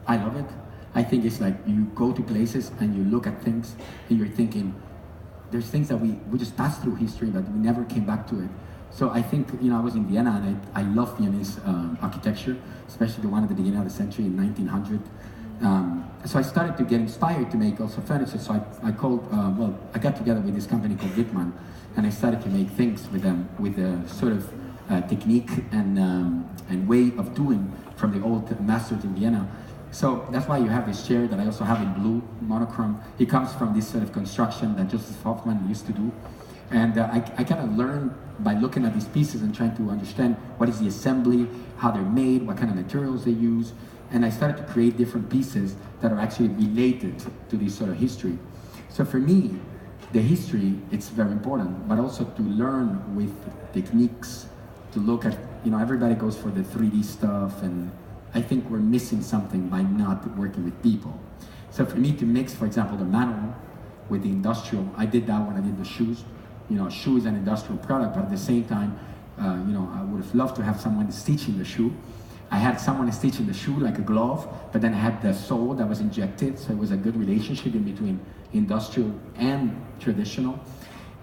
I love it. I think it's like you go to places and you look at things and you're thinking, there's things that we just passed through history but we never came back to it. So I think, I was in Vienna and I love Viennese architecture, especially the one at the beginning of the century in 1900. So I started to get inspired to make also furniture. So I got together with this company called Wittmann, and I started to make things with them with a sort of technique and way of doing from the old masters in Vienna. So that's why you have this chair that I also have in blue, monochrome. It comes from this sort of construction that Joseph Hoffman used to do. And I kind of learned by looking at these pieces and trying to understand what is the assembly, how they're made, what kind of materials they use. And I started to create different pieces that are actually related to this sort of history. So for me, the history, it's very important, but also to learn with techniques, to look at, everybody goes for the 3D stuff, and I think we're missing something by not working with people. So for me to mix, for example, the manual with the industrial, I did that when I did the shoes. A shoe is an industrial product, but at the same time, I would have loved to have someone stitching the shoe. I had someone stitching the shoe like a glove, but then I had the sole that was injected, so it was a good relationship in between industrial and traditional.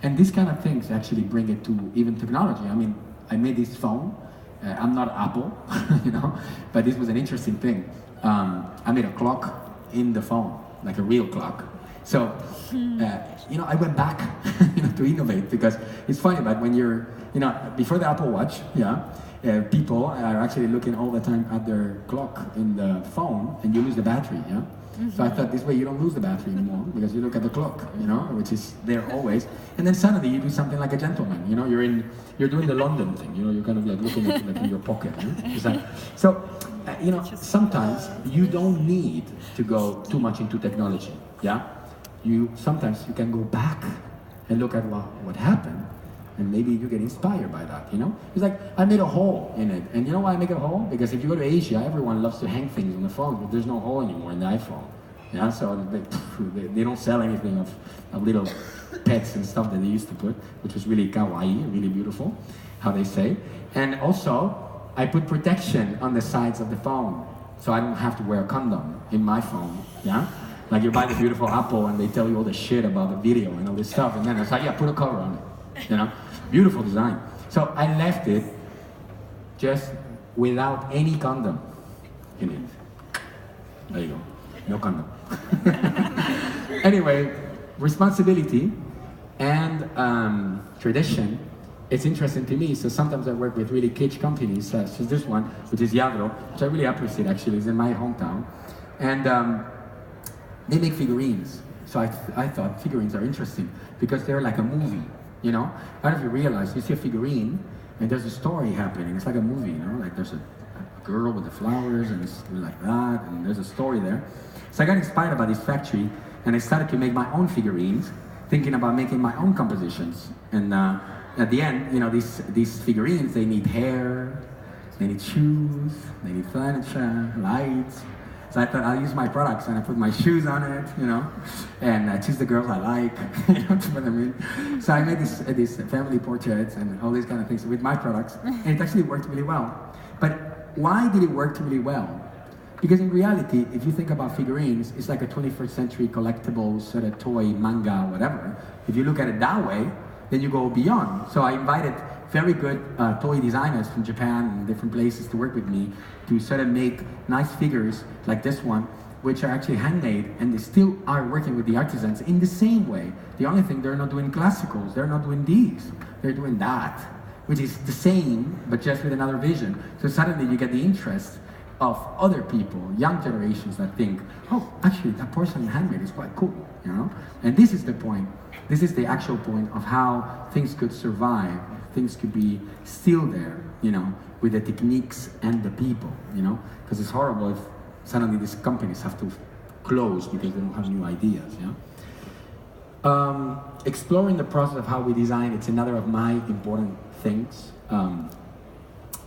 And these kind of things actually bring it to even technology. I mean, I made this phone. I'm not Apple, but this was an interesting thing. I made a clock in the phone, like a real clock. So, I went back, to innovate, because it's funny, but when you're, before the Apple Watch, people are actually looking all the time at their clock in the phone, and you lose the battery, So I thought this way you don't lose the battery anymore, because you look at the clock, which is there always. And then suddenly you do something like a gentleman, you're doing the London thing, you're kind of like looking at it in your pocket. It's like, so, sometimes you don't need to go too much into technology, Sometimes you can go back and look at what happened, and maybe you get inspired by that, It's like, I made a hole in it, and you know why I make a hole? Because if you go to Asia, everyone loves to hang things on the phone, but there's no hole anymore in the iPhone, so they don't sell anything of little pets and stuff that they used to put, which was really kawaii, really beautiful, how they say. And also, I put protection on the sides of the phone, so I don't have to wear a condom in my phone, Like you buy the beautiful Apple and they tell you all the shit about the video and all this stuff, and then it's like, put a cover on it, Beautiful design. So I left it just without any condom in it. There you go, no condom. Anyway, responsibility and tradition, it's interesting to me. So sometimes I work with really kitsch companies, such as this one, which is Yadro, which I really appreciate actually, it's in my hometown. And they make figurines. So I thought figurines are interesting because they're like a movie, I don't know if you realize, you see a figurine and there's a story happening. It's like a movie, like there's a girl with the flowers and it's like that, and there's a story there. So I got inspired by this factory and I started to make my own figurines, thinking about making my own compositions. And at the end, these figurines, they need hair, they need shoes, they need furniture, lights. So I thought I'll use my products and I put my shoes on it, and I choose the girls I like, what I mean. So I made these family portraits and all these kind of things with my products, and it actually worked really well. But why did it work really well? Because in reality, if you think about figurines, it's like a 21st century collectible sort of toy, manga, whatever. If you look at it that way, then you go beyond. So I invited very good toy designers from Japan and different places to work with me to sort of make nice figures like this one, which are actually handmade, and they still are working with the artisans in the same way. The only thing, they're not doing classicals, they're not doing these, they're doing that, which is the same, but just with another vision. So suddenly you get the interest of other people, young generations that think, oh, actually that porcelain handmade is quite cool, And this is the point. This is the actual point of how things could survive. Things could be still there, with the techniques and the people, because it's horrible if suddenly these companies have to close because they don't have new ideas, Exploring the process of how we design, it's another of my important things.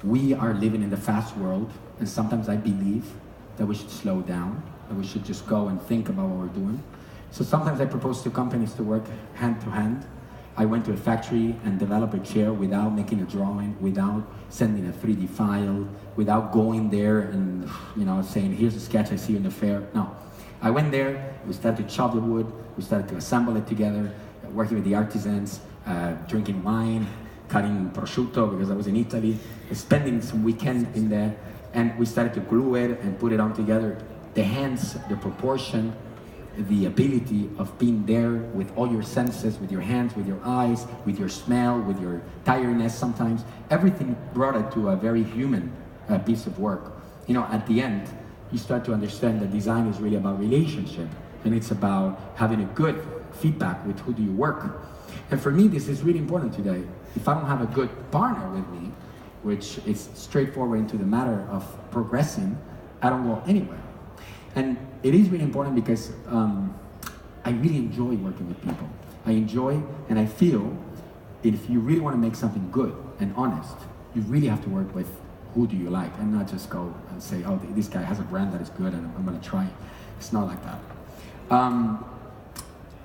We are living in the fast world, and sometimes I believe that we should slow down, that we should just go and think about what we're doing. So sometimes I propose to companies to work hand to hand, I went to a factory and developed a chair without making a drawing, without sending a 3D file, without going there and saying, here's a sketch I see you in the fair. No, I went there, we started to chop the wood, we started to assemble it together, working with the artisans, drinking wine, cutting prosciutto because I was in Italy, spending some weekend in there, and we started to glue it and put it on together. The hands, the proportion, the ability of being there with all your senses, with your hands, with your eyes, with your smell, with your tiredness sometimes, everything brought it to a very human piece of work. At the end, you start to understand that design is really about relationship, and it's about having a good feedback with who do you work. And for me, this is really important today. If I don't have a good partner with me, which is straightforward into the matter of progressing, I don't go anywhere. And it is really important because I really enjoy working with people. I enjoy and I feel if you really want to make something good and honest, you really have to work with who do you like and not just go and say, oh, this guy has a brand that is good and I'm going to try it. It's not like that.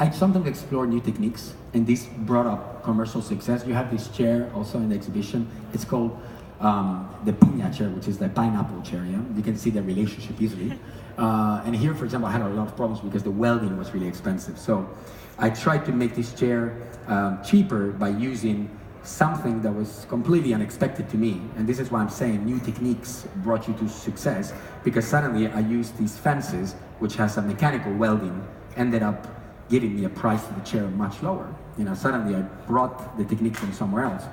I sometimes explore new techniques, and this brought up commercial success. You have this chair also in the exhibition. It's called the piña chair, which is the pineapple chair. Yeah? You can see the relationship easily. And here, for example, I had a lot of problems because the welding was really expensive. So I tried to make this chair cheaper by using something that was completely unexpected to me. And this is why I'm saying new techniques brought you to success, because suddenly I used these fences, which has a mechanical welding, ended up giving me a price of the chair much lower. Suddenly I brought the technique from somewhere else.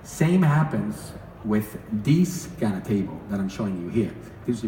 Same happens with this kind of table that I'm showing you here. This is